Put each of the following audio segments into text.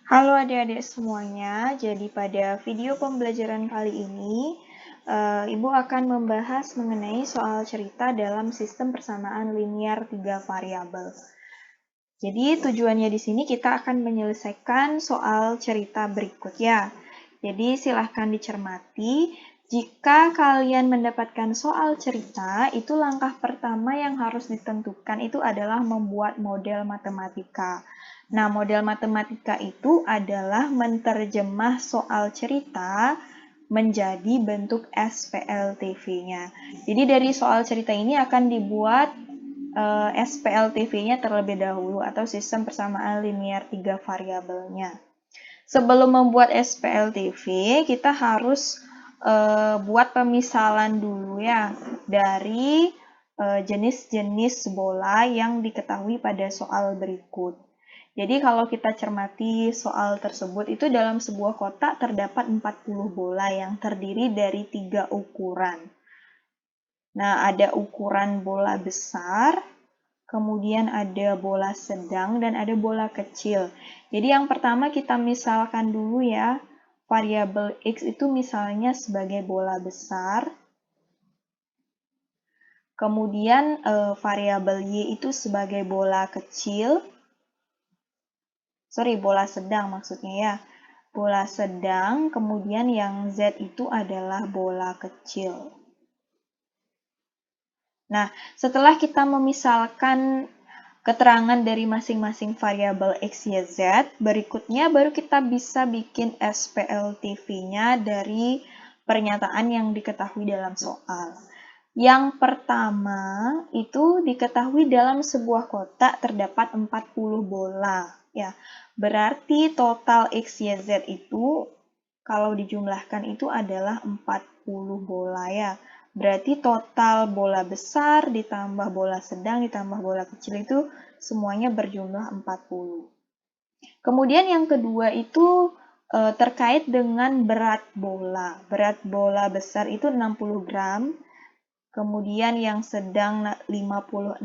Halo adik-adik semuanya, jadi pada video pembelajaran kali ini, Ibu akan membahas mengenai soal cerita dalam sistem persamaan linear 3 variabel. Jadi tujuannya di sini kita akan menyelesaikan soal cerita berikut ya. Jadi silahkan dicermati, jika kalian mendapatkan soal cerita, itu langkah pertama yang harus ditentukan itu adalah membuat model matematika. Nah, model matematika itu adalah menerjemah soal cerita menjadi bentuk SPLTV-nya. Jadi dari soal cerita ini akan dibuat SPLTV-nya terlebih dahulu atau sistem persamaan linear 3 variabelnya. Sebelum membuat SPLTV, kita harus buat pemisalan dulu ya dari jenis-jenis bola yang diketahui pada soal berikut. Jadi kalau kita cermati soal tersebut, itu dalam sebuah kotak terdapat 40 bola yang terdiri dari 3 ukuran. Nah, ada ukuran bola besar, kemudian ada bola sedang, dan ada bola kecil. Jadi yang pertama kita misalkan dulu ya, variabel X itu misalnya sebagai bola besar, kemudian variabel Y itu sebagai bola kecil, bola sedang maksudnya ya, bola sedang, kemudian yang Z itu adalah bola kecil. Nah, setelah kita memisalkan keterangan dari masing-masing variabel X, Y, Z, berikutnya baru kita bisa bikin SPLTV-nya dari pernyataan yang diketahui dalam soal. Yang pertama, itu diketahui dalam sebuah kotak terdapat 40 bola. Ya, berarti total X, Y, Z itu kalau dijumlahkan itu adalah 40 bola ya. Berarti total bola besar ditambah bola sedang ditambah bola kecil itu semuanya berjumlah 40. Kemudian yang kedua itu terkait dengan berat bola. Berat bola besar itu 60 gram, kemudian yang sedang 56,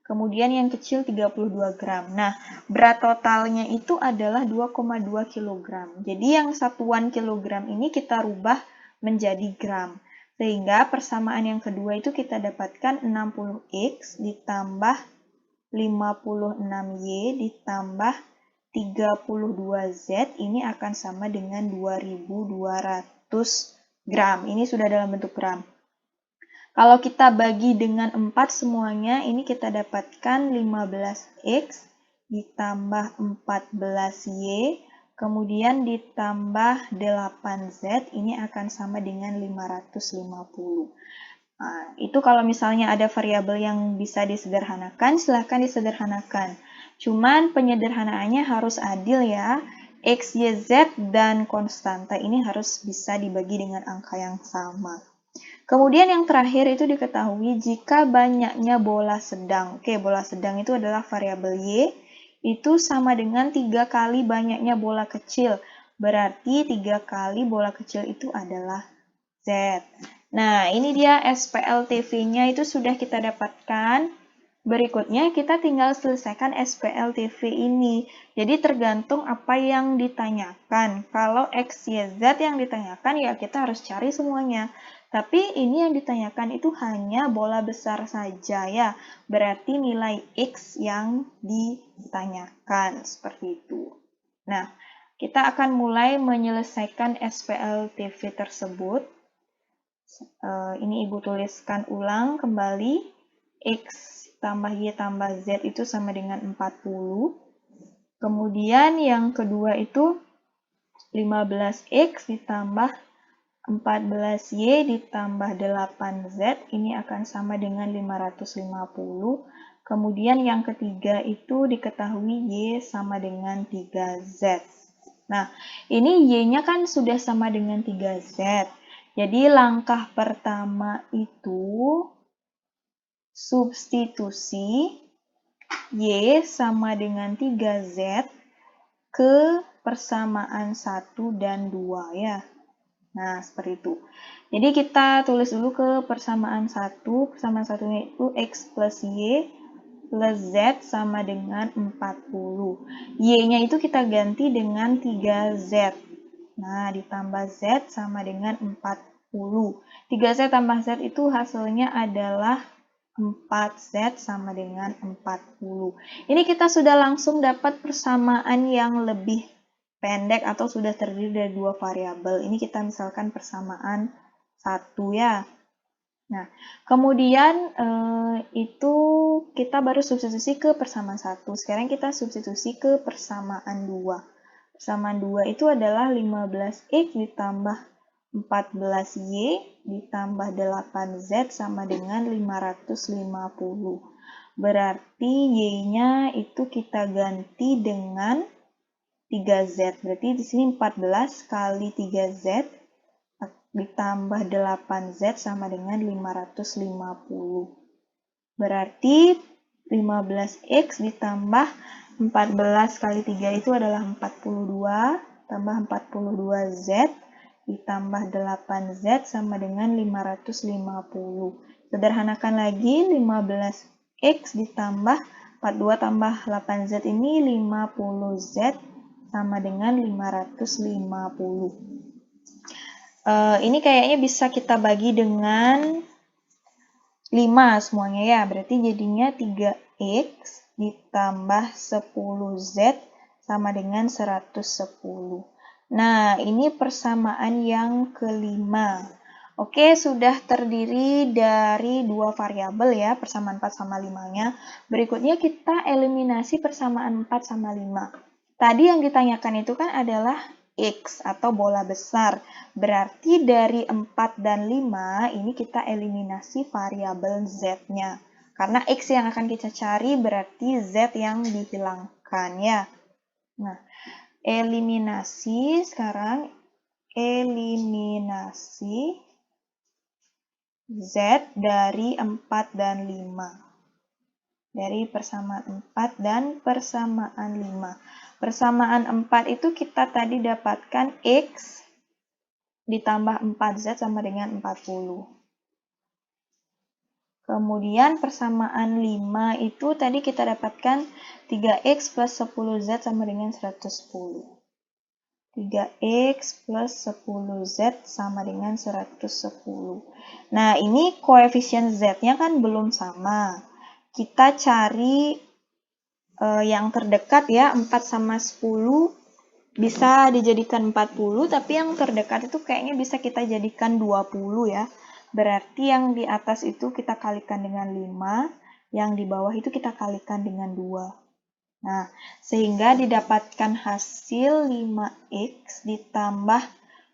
kemudian yang kecil 32 gram. Nah, berat totalnya itu adalah 2,2 kg. Jadi yang satuan kilogram ini kita rubah menjadi gram. Sehingga persamaan yang kedua itu kita dapatkan 60X ditambah 56Y ditambah 32Z ini akan sama dengan 2200 gram. Ini sudah dalam bentuk gram. Kalau kita bagi dengan 4 semuanya, ini kita dapatkan 15X ditambah 14Y, kemudian ditambah 8Z, ini akan sama dengan 550. Nah, itu kalau misalnya ada variabel yang bisa disederhanakan, silahkan disederhanakan. Cuman penyederhanaannya harus adil ya. X, Y, Z, dan konstanta ini harus bisa dibagi dengan angka yang sama. Kemudian yang terakhir itu diketahui jika banyaknya bola sedang. Oke, bola sedang itu adalah variabel Y, itu sama dengan 3 kali banyaknya bola kecil. Berarti 3 kali bola kecil itu adalah Z. Nah, ini dia SPLTV-nya itu sudah kita dapatkan. Berikutnya kita tinggal selesaikan SPLTV ini. Jadi tergantung apa yang ditanyakan. Kalau X, Y, Z yang ditanyakan ya kita harus cari semuanya. Tapi ini yang ditanyakan itu hanya bola besar saja ya. Berarti nilai X yang ditanyakan seperti itu. Nah, kita akan mulai menyelesaikan SPLTV tersebut. Ini Ibu tuliskan ulang kembali. X tambah Y tambah Z itu sama dengan 40. Kemudian yang kedua itu 15X ditambah 14Y ditambah 8Z. Ini akan sama dengan 550. Kemudian yang ketiga itu diketahui Y sama dengan 3Z. Nah, ini Y-nya kan sudah sama dengan 3Z. Jadi langkah pertama itu substitusi Y sama dengan 3Z ke persamaan 1 dan 2 ya. Nah, seperti itu. Jadi kita tulis dulu ke persamaan 1. Persamaan 1-nya itu X plus Y plus Z sama dengan 40. Y-nya itu kita ganti dengan 3Z. Nah, ditambah Z sama dengan 40. 3Z tambah Z itu hasilnya adalah 4Z sama dengan 40. Ini kita sudah langsung dapat persamaan yang lebih pendek atau sudah terdiri dari dua variabel. Ini kita misalkan persamaan 1 ya. Nah, kemudian itu kita baru substitusi ke persamaan 1. Sekarang kita substitusi ke persamaan 2. Persamaan 2 itu adalah 15X ditambah 14Y ditambah 8Z sama dengan 550. Berarti Y-nya itu kita ganti dengan 3Z. Berarti di sini 14 kali 3Z ditambah 8Z sama dengan 550. Berarti 15X ditambah 14 kali 3 itu adalah 42, tambah 42Z ditambah 8Z sama dengan 550. Sederhanakan lagi, 15X ditambah 42 tambah 8Z ini 50Z sama dengan 550. Ini kayaknya bisa kita bagi dengan 5 semuanya ya. Berarti jadinya 3X ditambah 10Z sama dengan 110. Nah, ini persamaan yang kelima. Oke, sudah terdiri dari dua variabel ya, persamaan 4 sama 5-nya. Berikutnya kita eliminasi persamaan 4 sama 5. Tadi yang ditanyakan itu kan adalah X atau bola besar. Berarti dari 4 dan 5 ini kita eliminasi variabel Z-nya. Karena X yang akan kita cari berarti Z yang dihilangkan ya. Nah, eliminasi sekarang. Eliminasi Z dari 4 dan 5. Dari persamaan 4 dan persamaan 5. Persamaan 4 itu kita tadi dapatkan X ditambah 4Z sama dengan 40. Kemudian persamaan 5 itu tadi kita dapatkan 3X plus 10Z sama dengan 110. 3X plus 10Z sama dengan 110. Nah, ini koefisien Z-nya kan belum sama. Kita cari yang terdekat ya, 4 sama 10 bisa dijadikan 40, tapi yang terdekat itu kayaknya bisa kita jadikan 20 ya. Berarti yang di atas itu kita kalikan dengan 5, yang di bawah itu kita kalikan dengan 2. Nah, sehingga didapatkan hasil 5X ditambah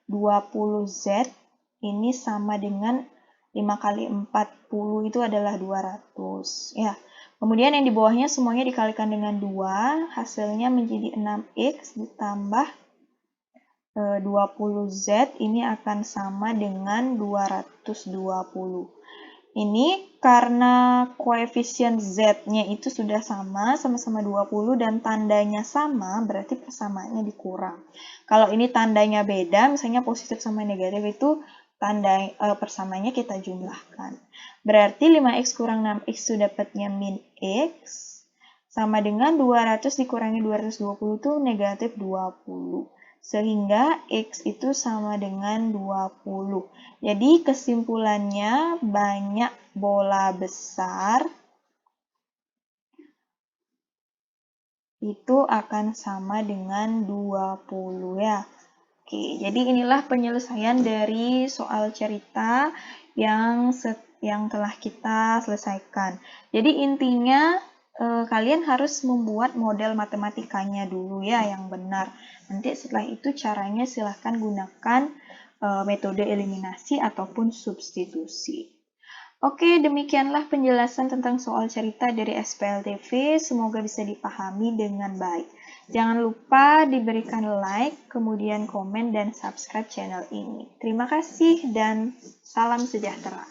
20Z ini sama dengan 5 kali 40 itu adalah 200 ya. Kemudian yang di bawahnya semuanya dikalikan dengan 2, hasilnya menjadi 6X ditambah 20Z ini akan sama dengan 220. Ini karena koefisien Z-nya itu sudah sama-sama 20 dan tandanya sama, berarti persamaannya dikurang. Kalau ini tandanya beda, misalnya positif sama negatif itu tanda persamaannya kita jumlahkan. Berarti 5X kurang 6X itu dapatnya min X sama dengan 200 dikurangi 220 itu negatif 20. Sehingga X itu sama dengan 20. Jadi kesimpulannya banyak bola besar itu akan sama dengan 20 ya. Oke, jadi inilah penyelesaian dari soal cerita yang telah kita selesaikan. Jadi intinya kalian harus membuat model matematikanya dulu ya yang benar. Nanti setelah itu caranya silahkan gunakan metode eliminasi ataupun substitusi. Oke, demikianlah penjelasan tentang soal cerita dari SPLTV. Semoga bisa dipahami dengan baik. Jangan lupa diberikan like, kemudian komen, dan subscribe channel ini. Terima kasih dan salam sejahtera.